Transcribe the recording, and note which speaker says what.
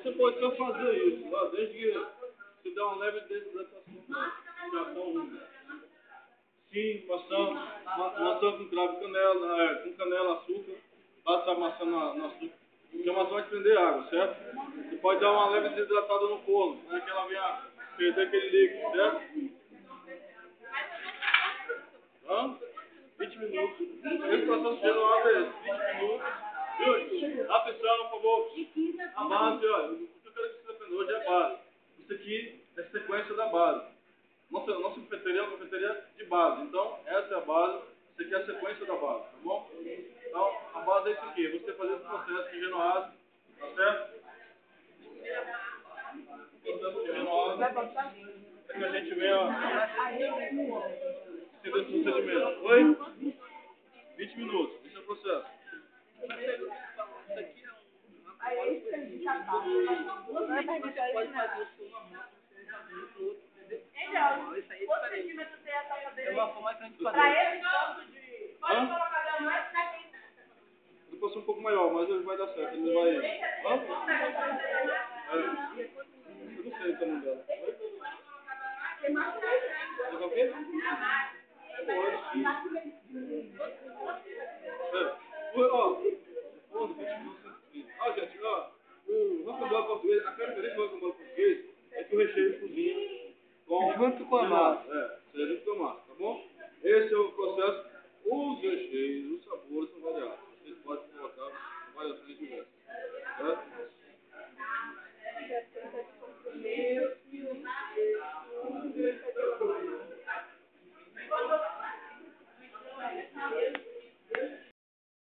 Speaker 1: Você pode só fazer isso, ó, desde que você dá uma leve desidratação já com maçã com cravo, com canela, açúcar, passa a maçã no açúcar, porque a maçã vai prender água, certo? Você pode dar uma leve desidratada no forno, né, que ela venha perder aquele líquido, certo? Então, 20 minutos. Esse processo genoado é esse, 20 minutos. Viu? Atenção, por favor. A base, olha, o que eu quero que você aprenda hoje é a base. Isso aqui é a sequência da base. Nossa cafeteria é uma cafeteria de base. Então, essa é a base. Isso aqui é a sequência da base, tá bom? Então, a base é isso aqui. Você fazer esse processo de genoase, tá certo? O processo de genoase é que a gente venha seguir esse procedimento. Oi? 20 minutos. Esse é o processo. Ele pode ser um pouco maior, mas ele vai dar certo. Ele vai. Hã? Eu não sei o tamanho dela. Oi? O quê? Ó, gente, ó. O rocambole português, a característica do rocambole português é que o recheio cozinha junto com a massa.